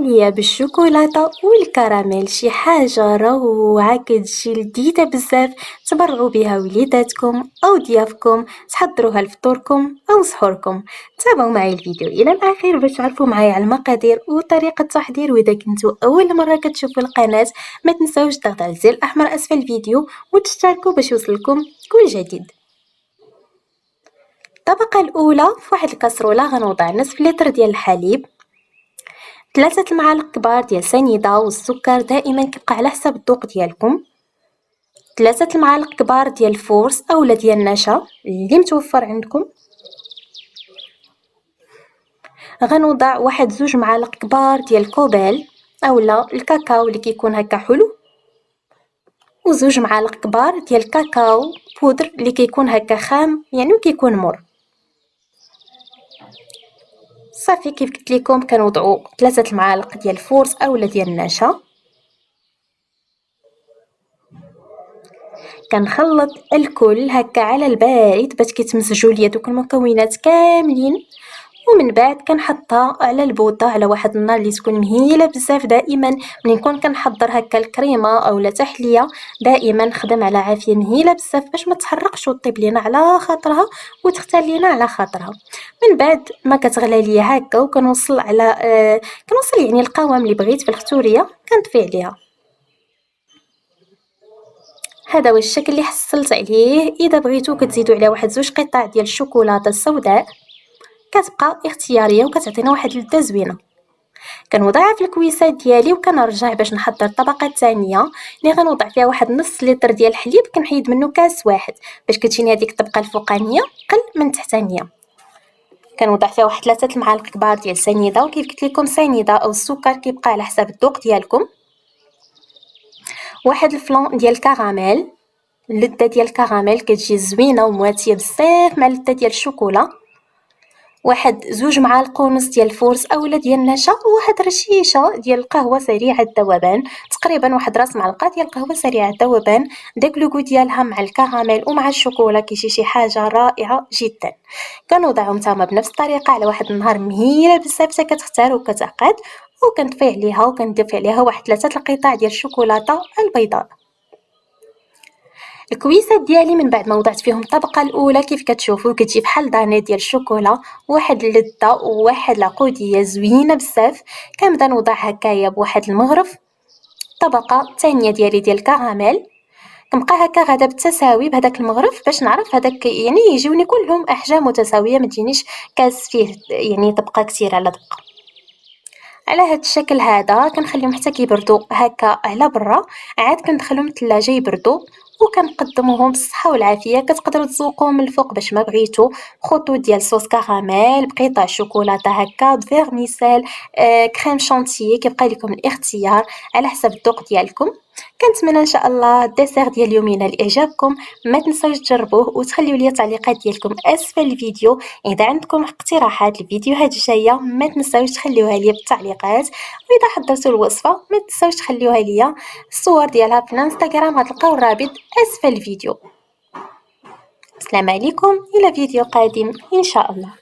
محلية بالشوكولاتة والكراميل، شي حاجة روعة كتجي لذيذة بزاف. تبرعوا بها وليداتكم أو ضيافكم، تحضروها لفطوركم أو سحوركم. تابعوا معي الفيديو إلى الآخر باش تعرفوا معايا على المقادير وطريقة التحضير. وإذا كنتوا أول مرة كتشوفوا القناة ما تنساوش تضغطوا على الزر الأحمر أسفل الفيديو وتشتركوا باش يوصلكم كل جديد. الطبقة الأولى، في واحد الكاسرولة غنوضع نصف لتر ديال الحليب، 3 المعالق كبار ديال سنيدة، والسكر دائما كيبقى على حسب الذوق ديالكم، 3 المعالق كبار ديال الفورس اولا ديال النشا اللي متوفر عندكم. غنوضع واحد 2 معالق كبار ديال الكوبيل اولا الكاكاو اللي كيكون هكا حلو، و2 معالق كبار ديال الكاكاو بودر اللي كيكون هكا خام يعني وكيكون مر. صافي كيف قلت لكم كنوضعوا 3 المعالق ديال الفورس اولا ديال النشا. كنخلط الكل هكا على البارد باش كيتمزجوا ليا دوك المكونات كاملين، ومن بعد كنحطها على البوطه على واحد النار اللي تكون مهيله بزاف. دائما ملي نكون كنحضر هكا الكريمه اولا تحليه دائما نخدم على عافيه مهيله بزاف باش ما تحرقش وطيب لينا على خاطرها وتختار لينا على خاطرها. من بعد ما كتغلى ليا هكا وكنوصل على كنوصل يعني القوام اللي بغيت في الختوريه كنطفي عليها. هذا هو الشكل اللي حصلت عليه. اذا بغيتو كتزيدوا عليه واحد 2 قطع ديال الشوكولاته السوداء، كتبقى اختياريه وكتعطينا واحد اللذه زوينه. كنوضعها في الكويسات ديالي وكنرجع باش نحضر الطبقه الثانيه اللي غنوضع فيها واحد نص لتر ديال الحليب. كنحيد منه كاس واحد باش كتجيني هذيك الطبقه الفوقانيه قل من التحتانيه. كنوضع فيها واحد 3 المعالق كبار ديال السنيده، وكيف قلت لكم سنيده او السكر كيبقى على حسب الذوق ديالكم. واحد الفلون ديال الكراميل، اللذه ديال الكراميل كتجي زوينه ومواتيه بزاف مع اللذه ديال الشوكولا. واحد 2 معالق ونص ديال الفورس اولا ديال النشا، وواحد رشيشه ديال القهوه سريعه الذوبان، تقريبا واحد راس معلقه ديال القهوه سريعه الذوبان. داك لوغو ديالها مع الكراميل ومع الشوكولا كيجي شي حاجه رائعه جدا. كنوضعهم تما بنفس الطريقه على واحد النهار مهيله بزاف حتى كتختار وكتعقد، وكنطفي عليها وكنضيف عليها واحد 3 القطع ديال الشوكولاته البيضاء. الكويسات ديالي من بعد ما وضعت فيهم الطبقه الاولى كيف كتشوفوا كتجي بحال داني ديال الشوكولا، واحد اللذه وواحد العقوديه زوينه بزاف. كنبدا نوضع هكايا بواحد المغرف. الطبقه الثانيه ديالي ديال الكراميل كنبقى هكا غادا بالتساوي بهذاك المغرف باش نعرف هذاك يعني يجيوني كلهم احجام متساويه، ما تجينيش كاس فيه يعني طبقه كثير على طبقه. على هاد الشكل هذا كنخليهم حتى كيبردوا هكا على برا، عاد كندخلهم الثلاجه يبردوا وكنقدموهم بالصحه والعافيه. كتقدروا تزوقوهم من الفوق باش ما بغيتو خطوط ديال صوص كراميل بقطع شوكولاته هكا بفيرميسيل كريم شانتيي، كيبقى لكم الاختيار على حسب الذوق ديالكم. كنتمنى ان شاء الله الديسير ديال اليومين لاعجابكم. ما تنساوش تجربوه وتخليو لي التعليقات ديالكم اسفل الفيديو. اذا عندكم اقتراحات للفيديوهات الجايه ما تنساوش تخليوها لي بالتعليقات، واذا حضرتوا الوصفه ما تنساوش تخليوها لي الصور ديالها في الانستغرام، غتلقاو الرابط اسفل الفيديو. السلام عليكم، الى فيديو قادم ان شاء الله.